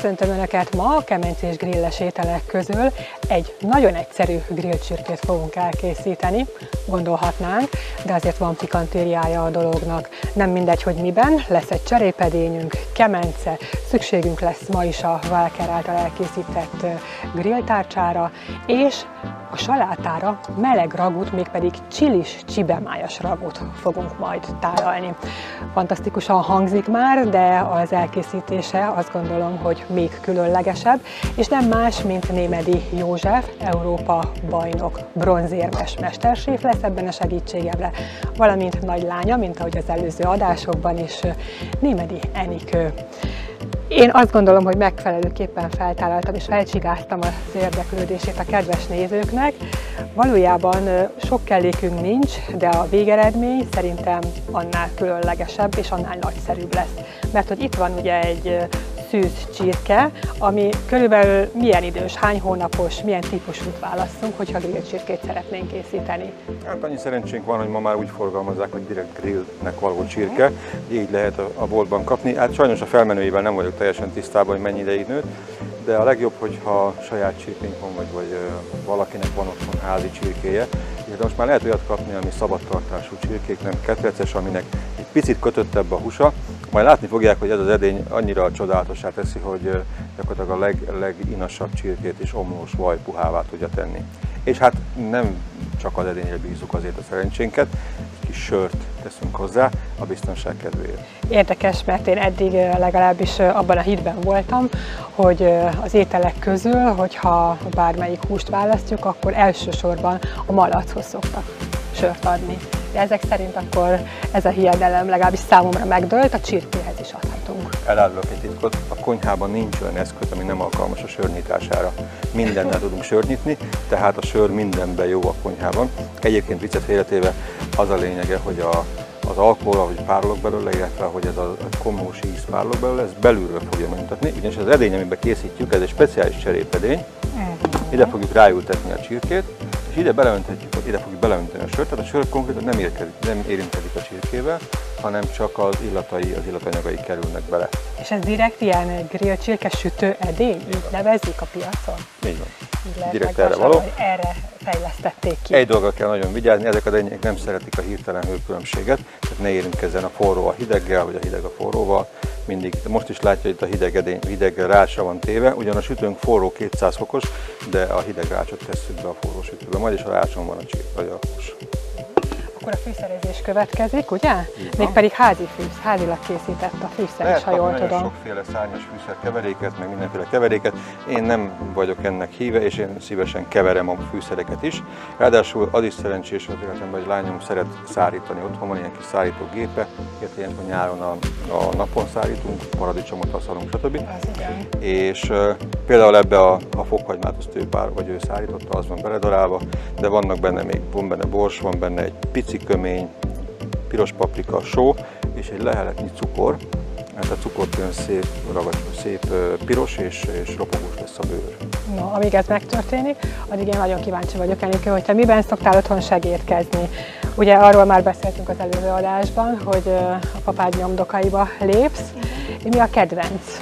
Köszöntöm Önöket! Ma a kemencés grilles ételek közül egy nagyon egyszerű grillcsirkét fogunk elkészíteni, gondolhatnánk, de azért van pikantériája a dolognak. Nem mindegy, hogy miben, lesz egy cserépedényünk, kemence, szükségünk lesz ma is a Walker által elkészített grilltárcsára, és a salátára meleg ragút, mégpedig csilis csibemájas ragút fogunk majd tálalni. Fantasztikusan hangzik már, de az elkészítése azt gondolom, hogy még különlegesebb, és nem más, mint Némedy József, Európa bajnok bronzérmes mesterséf lesz ebben a segítségemre, valamint nagylánya, mint ahogy az előző adásokban is, Némedy Enikő. Én azt gondolom, hogy megfelelőképpen feltállaltam és felcsigáztam az érdeklődését a kedves nézőknek. Valójában sok kellékünk nincs, de a végeredmény szerintem annál különlegesebb és annál nagyszerűbb lesz. Mert hogy itt van ugye egy szűz csirke, ami körülbelül milyen idős, hány hónapos, milyen típusút válasszunk, hogyha grillcsirkét szeretnénk készíteni. Hát annyi szerencsénk van, hogy ma már úgy forgalmazzák, hogy direkt grillnek való csirke, így lehet a boltban kapni. Hát sajnos a felmenőivel nem vagyok teljesen tisztában, hogy mennyi ideig nőtt, de a legjobb, hogyha saját csirkénk van, vagy valakinek van otthon házi csirkéje. De most már lehet olyat kapni, ami szabadtartású csirkék, nem ketreces, aminek egy picit kötöttebb a húsa. Majd látni fogják, hogy ez az edény annyira csodálatossá teszi, hogy gyakorlatilag a leginasabb csirkét is omlós vajpuhává tudja tenni. És hát nem csak az edényre bízunk azért a szerencsénket, egy kis sört teszünk hozzá a biztonság kedvéért. Érdekes, mert én eddig legalábbis abban a hitben voltam, hogy az ételek közül, hogyha bármelyik húst választjuk, akkor elsősorban a malachoz szoktak sört adni. De ezek szerint akkor ez a hiedelem legalábbis számomra megdőlt, a csirkéhez is adhatunk. Elárulok egy titkot, a konyhában nincs olyan eszköz, ami nem alkalmas a sör nyitására. Mindennel tudunk sört nyitni, tehát a sör mindenben jó a konyhában. Egyébként viccet félretéve az a lényege, hogy az alkohol, ahogy párolog belőle, illetve hogy ez a komlós íz párolog belőle, ez belülről fogja megmutatni, ugyanis az edény, amiben készítjük, ez egy speciális cserépedény. Ide fogjuk ráültetni a csirkét, és ide fogjuk beleönteni a sört, tehát a sör konkrétan nem érintkezik a csirkével, hanem csak az illatanyagai kerülnek bele. És ez direkt ilyen grill csirke sütő edény? Így nevezzük a piacon? Így van. Direkt erre való. Erre fejlesztették ki. Egy dolga kell nagyon vigyázni, ezek az edények nem szeretik a hirtelen hőkülönbséget, tehát ne érintkezzen a forró a hideggel, vagy a hideg a forróval. Mindig, most is látja, hogy itt a hideg rácsra van téve, ugyan a sütőnk forró 200 fokos, de a hideg rácsot tesszük be a forró sütőbe, majd is a rácson van a hús. Akkor a fűszerezés következik, ugye? Mégpedig házilag készített a fűszeres, ha jól tudom. Sokféle szárnyas fűszerkeveréket, meg mindenféle keveréket. Én nem vagyok ennek híve, és én szívesen keverem a fűszereket is. Ráadásul az is szerencsés az életemben, hogy lányom szeret szárítani, otthon van ilyen kis szárítógépe, ilyenkor nyáron a napon szárítunk, paradicsomot aszalunk, stb. És például ebbe a fokhagymát azt ő szárította, az van beledarálva, de van benne bors, van benne egy pici kömény, piros paprika, só és egy leheletnyi cukor. Hát a cukortőn szép piros és ropogós lesz a bőr. No, amíg ez megtörténik, addig én nagyon kíváncsi vagyok, Enikő, hogy te miben szoktál otthon segédkezni. Ugye arról már beszéltünk az előző adásban, hogy a papád nyomdokaiba lépsz. Mi a kedvenc?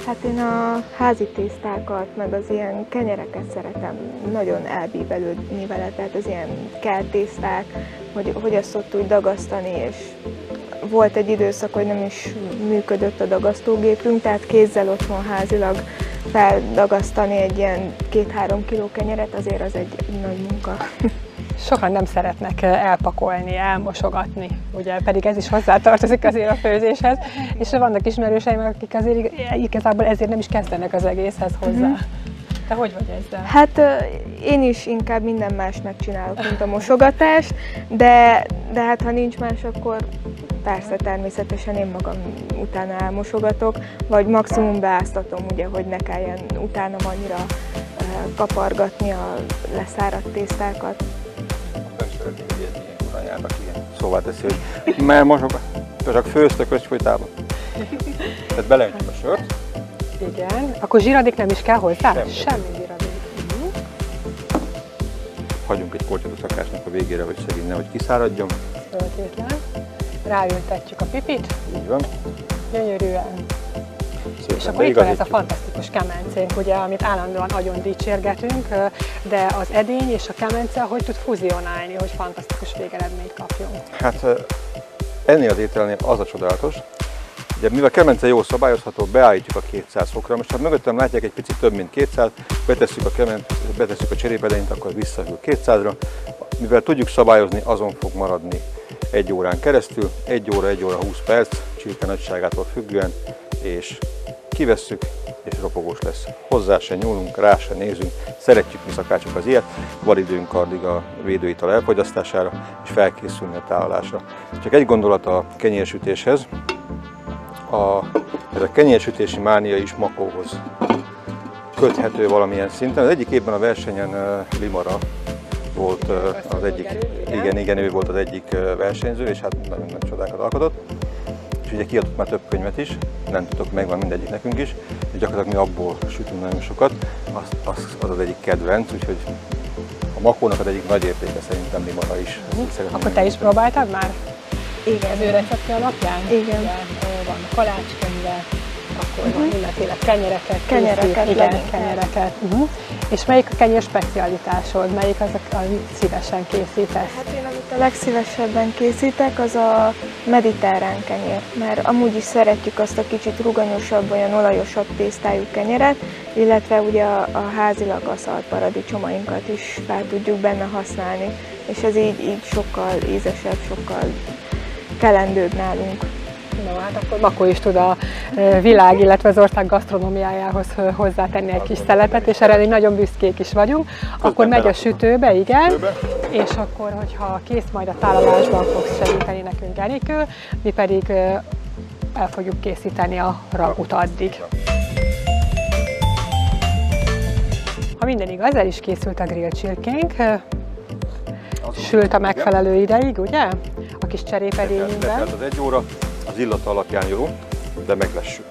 Hát én a házi tésztákat, meg az ilyen kenyereket szeretem nagyon elbíbelődni vele, tehát az ilyen keltészták, hogy azt ott úgy dagasztani, és volt egy időszak, hogy nem is működött a dagasztógépünk, tehát kézzel otthon házilag feldagasztani egy ilyen 2-3 kiló kenyeret, azért az egy nagy munka. Sokan nem szeretnek elpakolni, elmosogatni, ugye, pedig ez is hozzátartozik azért a főzéshez, és vannak ismerőseim, akik azért igazából ezért nem is kezdenek az egészhez hozzá. Te hogy vagy ezzel? Hát én is inkább minden más megcsinálok, mint a mosogatást, de hát ha nincs más, akkor persze természetesen én magam utána elmosogatok, vagy maximum beáztatom, ugye, hogy ne kelljen utána annyira kapargatni a leszáradt tésztákat. Nem szeretnék, hogy ilyen korán járnak ilyen. Szóval teszi, hogy mert most csak főztök összfolytában. Tehát beleöntjük a sört. Igen. Akkor zsíradék nem is kell hozzá? Semmi zsíradék. Hagyunk egy kortyot a szakásnak a végére, hogy szegény nehogy kiszáradjon. Föltétlen. Ráültetjük a pipit. Így van. Gyönyörűen. És akkor itt van ez a fantasztikus kemencénk, ugye, amit állandóan nagyon dicsérgetünk, de az edény és a kemence hogy tud fuzionálni, hogy fantasztikus végeredményt kapjunk? Hát ennél az ételnél az a csodálatos, ugye mivel kemence jól szabályozható, beállítjuk a 200 fokra. Most ha mögöttem látják egy picit több mint 200, betesszük a cserépedenyt, akkor visszahűl 200-ra. Mivel tudjuk szabályozni, azon fog maradni 1 órán keresztül, 1 óra 20 perc, csirke nagyságától függően, és kivesszük, és ropogós lesz. Hozzá se nyúlunk, rá se nézünk, szeretjük mi szakácsok az ilyet, van időnk addig a védőital elfogyasztására, és felkészülni a tálalásra. Csak egy gondolat a kenyérsütéshez, ez a kenyérsütési mánia is makóhoz köthető valamilyen szinten. Az egyik évben a versenyen Limara volt az egyik, igen, ő volt az egyik versenyző, és hát nagyon nagy csodákat alkotott. És ugye kiadott már több könyvet is, nem tudok, megvan mindegyik nekünk is, és gyakorlatilag mi abból sütünk nagyon sokat, az egyik kedvenc, úgyhogy a makónak az egyik nagy értéke szerintem Limara is. Akkor te is próbáltad már? Igen. Az ő receptje alapján? Igen. Ugye, van a kalácskönyve, akkor van mindenféle kenyereket. Kenyereket, Igen, kenyereket. És melyik a kenyér specialitásod? Melyik az, amit szívesen készítesz? Hát én amit a legszívesebben készítek, az a mediterrán kenyér, mert amúgy is szeretjük azt a kicsit ruganyosabb, olyan olajosabb tésztájú kenyeret, illetve ugye a házilag aszalt paradicsomainkat is fel tudjuk benne használni, és ez így sokkal ízesebb, sokkal kelendőbb nálunk. No, hát akkor Makó is tud a világ, illetve az ország gasztronómiájához hozzátenni egy kis szeletet, és erre nagyon büszkék is vagyunk. Akkor megy a sütőbe, igen, és akkor, hogyha kész, majd a tálalásban fogsz segíteni nekünk, Enikő, mi pedig el fogjuk készíteni a ragut addig. Ha minden igaz, el is készült a grill csirkénk, sült a megfelelő ideig, ugye? A kis cserépedényünkben. Letelt az 1 óra, az illata alapján jó, de meglessük.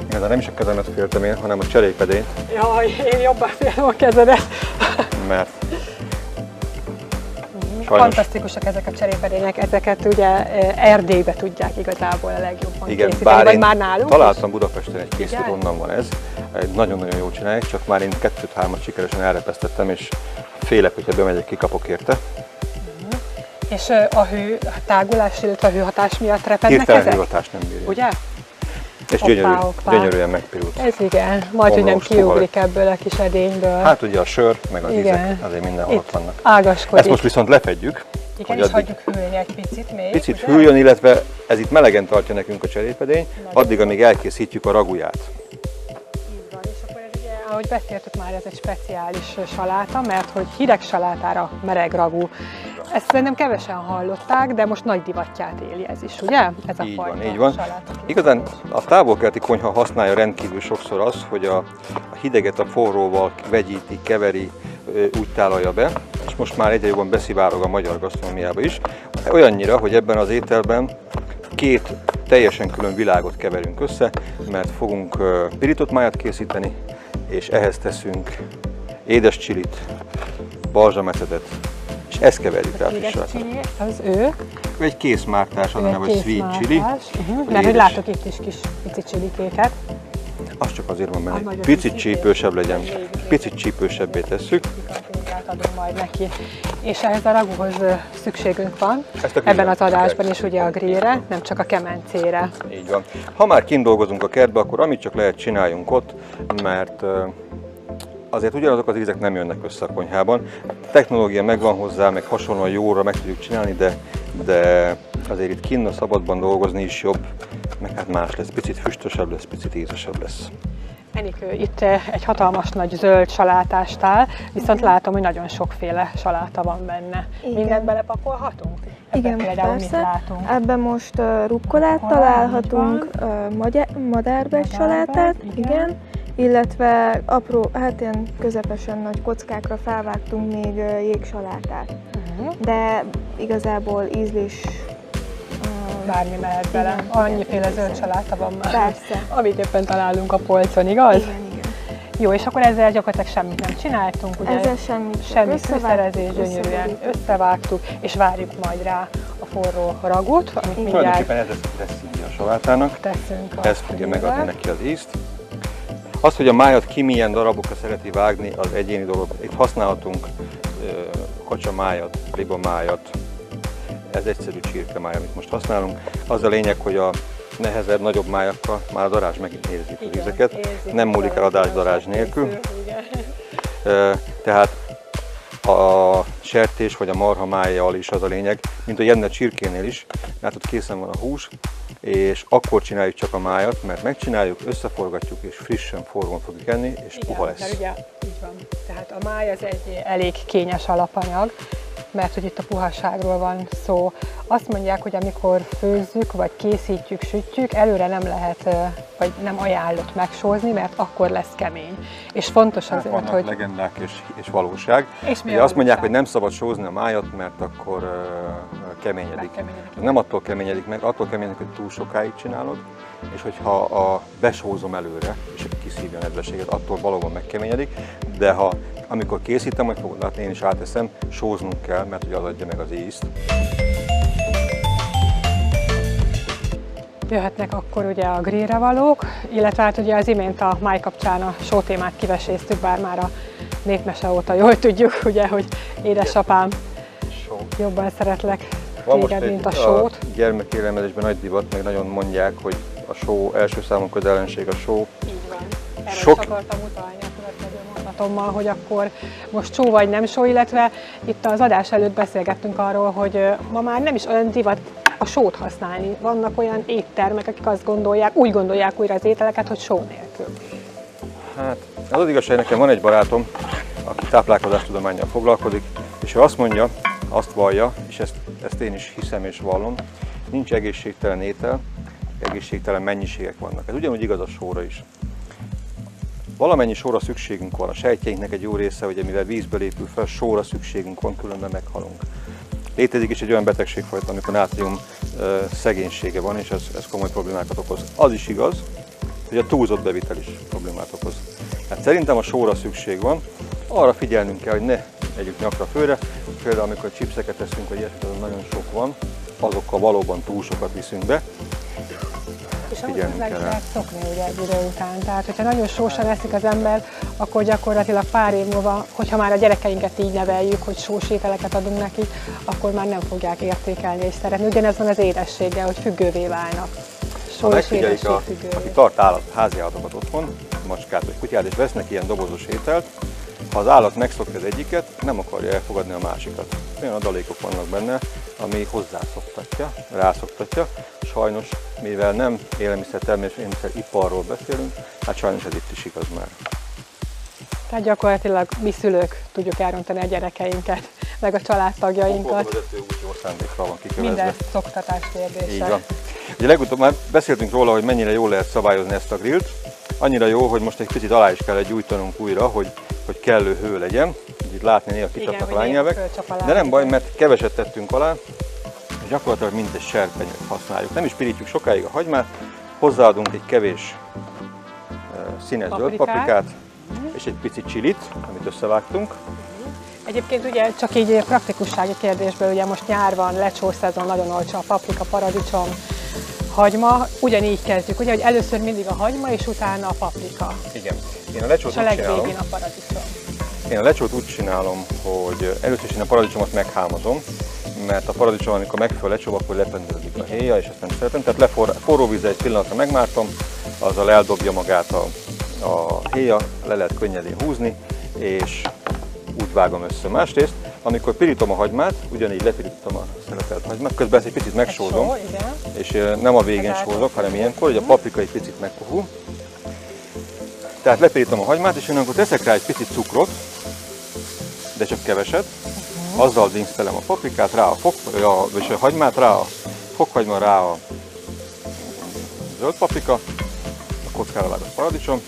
De nem is a kezemet féltem én, hanem a cserépedényt. Jaj, én jobban féltem a kezedet. Mert fantasztikusak ezek a cserépedények, ezeket ugye Erdélybe tudják igazából a legjobban igen, készíteni, vagy már nálunk találtam is? Budapesten egy készítőt, onnan van ez. Nagyon-nagyon jól csinálják, csak már én 2-3-at sikeresen elrepesztettem, és félek, hogyha bemegyek, kikapok érte. És a hő tágulás, illetve a hőhatás miatt repednek hirtelen ezek? hőhatás nem bírja. Ugye? És gyönyörűen megpirult. Ez igen, majd hogy nem kiugrik ebből a kis edényből. Hát ugye a sör, meg az ízek, azért mindenhol ott vannak. Ágaskodik. Ezt most viszont lefedjük. Igen, és hagyjuk hűlni egy picit még. Picit hűljön, illetve ez itt melegen tartja nekünk a cserépedény, addig, amíg elkészítjük a raguját. Így van, és akkor ez ugye, ahogy beszéltük már, ez egy speciális saláta, mert hogy hideg salátára mereg ragú. Ezt szerintem kevesen hallották, de most nagy divatját éli ez is, ugye? Ez a Így fajta van, így van. saláta. Igazán a távol-keleti konyha használja rendkívül sokszor az, hogy a hideget a forróval vegyíti, keveri, úgy tálalja be, és most már egyre jobban beszivárog a magyar gasztronómiába is. Olyannyira, hogy ebben az ételben 2 teljesen külön világot keverünk össze, mert fogunk pirított májat készíteni, és ehhez teszünk édes csilit, balzsamecetet, és ezt keverjük rá a friss salátát. Az ő. Egy készmártás, az a neve, hogy sweet chili. Mert hogy látok itt is kis pici csilikéket. Az csak azért van benne, hogy picit csípősebb legyen. Picit csípősebbé tesszük. Adunk majd neki. És ehhez a raguhoz szükségünk van, ebben az adásban is ugye a grillre, nem csak a kemencére. Így van. Ha már kint dolgozunk a kertbe, akkor amit csak lehet csináljunk ott, mert azért ugyanazok az ízek nem jönnek össze a konyhában. A technológia megvan hozzá, meg hasonlóan jóra meg tudjuk csinálni, de azért itt kint a szabadban dolgozni is jobb, meg hát más lesz, picit füstösebb lesz, picit ízesebb lesz. Enikő, itt egy hatalmas nagy zöld salátástál, viszont látom, hogy nagyon sokféle saláta van benne. Igen. Mindent belepakolhatunk? Ebben Igen, például persze. mit látunk? Ebben most rukkolát találhatunk, madárbes salátát, igen, illetve apró, hát ilyen közepesen nagy kockákra felvágtunk még jégsalátát. De igazából ízlés... Bármi mehet bele. Igen, Annyiféle zöld saláta van már, persze. amit éppen találunk a polcon, igaz? Igen, igen. Jó, és akkor ezzel gyakorlatilag semmit nem csináltunk, ugye? Ezzel semmit. Semmi fűszerezés, gyönyörűen összevágtuk, és várjuk majd rá a forró ragot, amit mindjárt Tulajdonképpen ez lesz a dresszingje a salátának. teszünk a Ez fogja grillre. megadni neki az ízt. Az, hogy a májat ki milyen darabokra szereti vágni, az egyéni dolog. Itt használhatunk kacsamájat, libamájat. Ez egyszerű csirkemáj, amit most használunk. Az a lényeg, hogy a nehezebb, nagyobb májakkal már a darázs megint érzi az Igen, ízeket. érzik, Nem múlik el a darázs darázs nélkül. igen. Tehát a sertés vagy a marha májjal is az a lényeg, mint a jenne csirkénél is. Látod, készen van a hús, és akkor csináljuk csak a májat, mert megcsináljuk, összeforgatjuk, és frissen, forrón fogjuk enni, és puha Mert lesz. ugye így van. Tehát a máj az egy elég kényes alapanyag, mert hogy itt a puhaságról van szó. Azt mondják, hogy amikor főzzük, vagy készítjük, sütjük, előre nem lehet, vagy nem ajánlott megsózni, mert akkor lesz kemény. És fontos azért, Vannak hogy... legendák és valóság. És mi Ugye a azt mondják, valóság? hogy nem szabad sózni a májat, mert akkor keményedik. Megkeményedik. Nem attól keményedik meg, attól keményedik, hogy túl sokáig csinálod, és hogyha besózom előre, és kiszívja a nedvességet, attól valóban megkeményedik, de amikor készítem, majd fogod látni, én is áteszem, sóznunk kell, mert hogy az adja meg az ízt. Jöhetnek akkor ugye a grillre valók, illetve hát ugye az imént a máj kapcsán a só témát kiveséztük, bár már a népmese óta jól tudjuk, ugye, hogy édesapám, Só. jobban szeretlek Van most téged, mint a egy sót. gyermekélelmezésben nagy divat, meg nagyon mondják, hogy a só első számú közellenség a só. Így van. Erről Sok- is akartam utalni a következő mondatommal, hogy akkor most só vagy nem só, illetve itt az adás előtt beszélgettünk arról, hogy ma már nem is olyan divat a sót használni. Vannak olyan éttermek, akik azt gondolják, úgy gondolják újra az ételeket, hogy só nélkül. Hát, az igazság, nekem van egy barátom, aki táplálkozástudománnyal foglalkozik, és ő azt mondja, azt vallja, és ezt én is hiszem és vallom, nincs egészségtelen étel, egészségtelen mennyiségek vannak. Ez ugyanúgy igaz a sóra is. Valamennyi sóra szükségünk van. A sejtjeinknek egy jó része, hogy mivel vízből épül fel, sóra szükségünk van, különben meghalunk. Létezik is egy olyan betegségfajta, amikor nátrium szegénysége van, és ez komoly problémákat okoz. Az is igaz, hogy a túlzott bevitel is problémát okoz. Hát szerintem a sóra szükség van, arra figyelnünk kell, hogy ne együk nyakra főre. Például amikor chipseket teszünk, vagy ilyesmit, azon nagyon sok van, azokkal valóban túl sokat viszünk be. És ahhoz Figyelnünk hozzá kell is rá. lehet szokni ugye egy idő után. Tehát, hogyha nagyon sósan eszik az ember, akkor gyakorlatilag pár év múlva, hogyha már a gyerekeinket így neveljük, hogy sós ételeket adunk nekik, akkor már nem fogják értékelni és szeretni. Ugyanez van az édességgel, hogy függővé válnak. Ha Só és megfigyelik, édesség aki függővé. tart házi állatokat otthon, macskát vagy kutyát, és vesznek ilyen dobozos ételt, ha az állat megszokja az egyiket, nem akarja elfogadni a másikat. Olyan adalékok vannak benne, ami hozzászoktatja, rászoktatja. Sajnos, mivel nem élelmiszertermelés, élelmiszeriparról beszélünk, hát sajnos ez itt is igaz már. Tehát gyakorlatilag mi szülők tudjuk elrontani a gyerekeinket, meg a családtagjainkat. Vezető úgy jó szándékkal van kikövezve. Minden szoktatás kérdése. Így van. Ugye legutóbb már beszéltünk róla, hogy mennyire jól lehet szabályozni ezt a grillt. Annyira jó, hogy most egy picit alá is kell gyújtanunk újra, hogy kellő hő legyen. Itt látni néha kicsapnak a lánynyelvek. De nem baj, mert keveset tettünk alá, és gyakorlatilag mint egy serpenyőt használjuk. Nem is pirítjuk sokáig a hagymát, hozzáadunk egy kevés színes zöld paprikát, és egy picit csilit, amit összevágtunk. Egyébként ugye csak így praktikussági kérdésből, ugye most nyár van, lecsó szezon, nagyon olcsó a paprika, paradicsom, hagyma. Ugyanígy kezdjük, ugye, hogy először mindig a hagyma, és utána a paprika. Igen. Én a lecsót És a úgy csinálom, legvégén a paradicsom. Én a lecsót úgy csinálom, hogy először is én a paradicsomot meghámozom, mert a paradicsom, amikor megfő a lecsó, akkor lependődik a héja, és ezt nem szeretem. Tehát forró vízzel egy pillanatra megmártom, azzal eldobja magát a héja, le lehet könnyedén húzni, és úgy vágom össze. Másrészt, amikor pirítom a hagymát, ugyanígy lepirítom a szeletelt hagymát, közben ezt egy picit megsózom, Só, igen. és nem a végén sózok, hanem ilyenkor, hogy a paprika egy picit megpuhul. Tehát lepirítom a hagymát, és én akkor teszek rá egy picit cukrot, de csak keveset. Azzal dinsztelem a paprikát, rá és a hagymát, rá a fokhagyma, rá a zöld paprika, a kockára vágott paradicsom.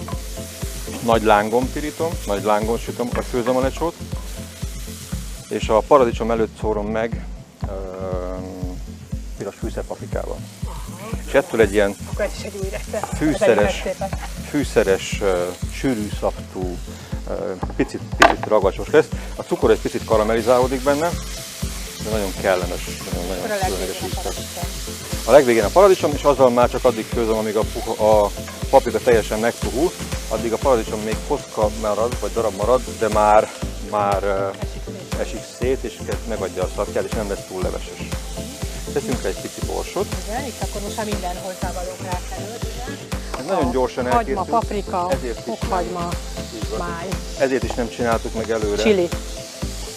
Nagy lángon pirítom, nagy lángon sütöm, vagy főzöm a lecsót, és a paradicsom előtt szórom meg piros fűszerpaprikával. És ettől egy ilyen Akkor ez is egy új recept. fűszeres, fűszeres, sűrű szaftú, picit ragacsos lesz. A cukor egy picit karamellizálódik benne, de nagyon kellemes, nagyon különleges íztől. A legvégén a paradicsom, és azzal már csak addig főzöm, amíg a paprika teljesen megpuhul, addig a paradicsom még kocka marad, vagy darab marad, de már esik szét, és megadja a szapját, és nem lesz túl leveses. Teszünk egy pici borsot. Igen, itt akkor most már minden hozzávalók rákerült, ugye? Ez nagyon gyorsan elkészül. Hagyma, paprika, fokhagyma, máj. Ezért is nem csináltuk meg előre. Chili.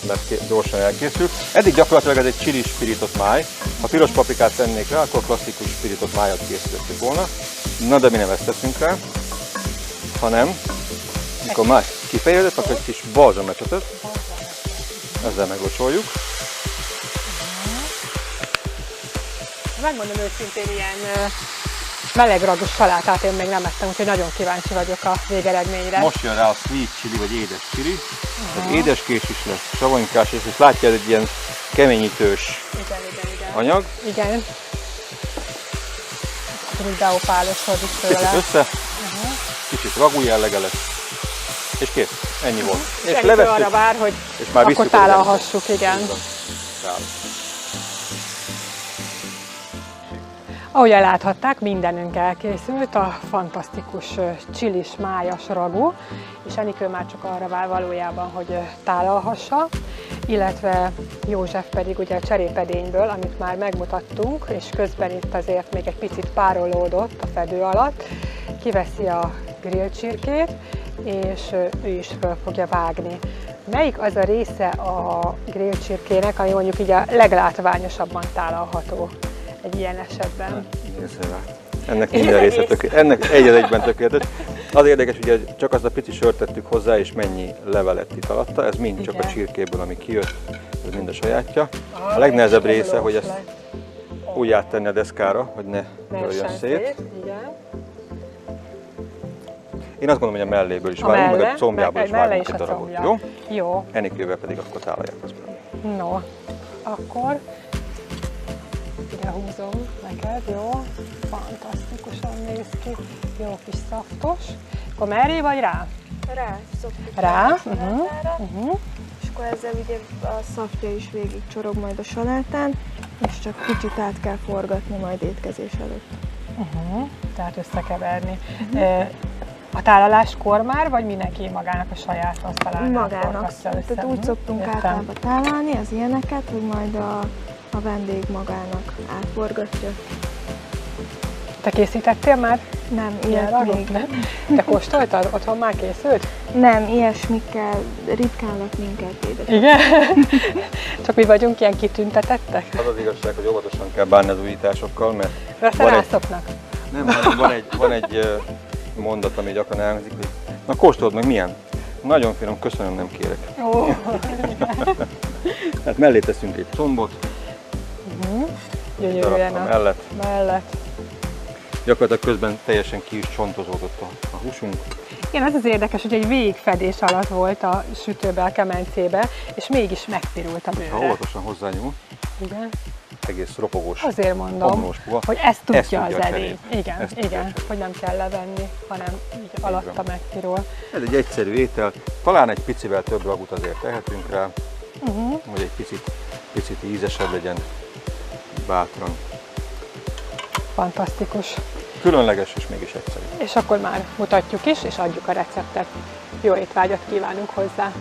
Mert gyorsan elkészül. Eddig gyakorlatilag ez egy chili spirított máj. Ha piros paprikát tennék rá, akkor klasszikus spirított májat készítettük volna. Na de mi nem ezt teszünk rá, hanem mikor már kifejezett, akkor egy kis balzsamecsetet. Ezzel meglocsoljuk. Megmondom őszintén, ilyen melegragos salátát én még nem ettem, úgyhogy nagyon kíváncsi vagyok a végeredményre. Most jön rá a sweet chili, vagy édes chili. Tehát édeskés is lesz, savanykás is, és látja, ez egy ilyen keményítős anyag. Igen. Akkor úgy beopálosodik tőle. Kicsit össze, kicsit ragú jellege lesz, és kész, ennyi volt. És levesszük, arra vár, hogy és már akkor tálalhassuk, igen. Ahogy láthatták, mindenünk elkészült, a fantasztikus csilis májas ragú, és Enikő már csak arra vár valójában, hogy tálalhassa, illetve József pedig ugye a cserépedényből, amit már megmutattunk, és közben itt azért még egy picit párolódott a fedő alatt, kiveszi a grillcsirkét, és ő is föl fogja vágni. Melyik az a része a grillcsirkének, ami mondjuk így a leglátványosabban tálalható egy ilyen esetben? Ennek minden része tökéletes, ennek egyben tökéletes. Az érdekes, ugye csak azt a pici sört tettük hozzá, és mennyi levelet itt alatta, ez mind csak a csirkéből, ami kijött, ez mind a sajátja. A legnehezebb része, hogy ezt úgy áttenni a deszkára, hogy ne jöjjön szét. Én azt gondolom, hogy a melléből is vágunk, meg a combjából is vágunk egy darabot. Jó? Jó. Enikővel pedig akkor tálalják azt. No, akkor ide húzom neked, jó? Fantasztikusan néz ki, jó kis szaftos. Akkor merré vagy rá? Rá szoktuk. Rá? És akkor ezzel ugye a szaftja is végig csorog majd a salátán, és csak kicsit át kell forgatni majd étkezés előtt. Tehát összekeverni. A tálaláskor már, vagy mindenki magának a saját asztalánál magának. Tehát úgy szoktunk általában tálalni az ilyeneket, hogy majd a vendég magának átforgatja. Te készítettél már? Nem, ilyet még nem. Te kóstoltad? Otthon már készült? Nem, ilyesmikkel ritkán lett minket édesapám. Igen? Csak mi vagyunk ilyen kitüntetettek? Az az igazság, hogy óvatosan kell bánni az újításokkal, mert aztán rászoknak. Van egy mondat, ami gyakran elhangzik, hogy na kóstold meg, milyen? Nagyon finom, köszönöm, nem kérek. Ó, hát mellé teszünk egy combot, gyönyörűen mellett. Gyakorlatilag közben teljesen ki is csontozódott a húsunk. Igen, az az érdekes, hogy egy végigfedés alatt volt a sütőbe, a kemencébe, és mégis megpirult a bőre. Ha óvatosan hozzányúl, igen. Egész ropogós, azért mondom, hogy ezt tudja az edény. Igen, hogy nem kell levenni, hanem így alatta megpirul. Ez egy egyszerű étel, talán egy picivel több ragut azért tehetünk rá, hogy egy picit ízesebb legyen, bátran. Fantasztikus. Különleges és mégis egyszerű. És akkor már mutatjuk is, és adjuk a receptet. Jó étvágyat kívánunk hozzá!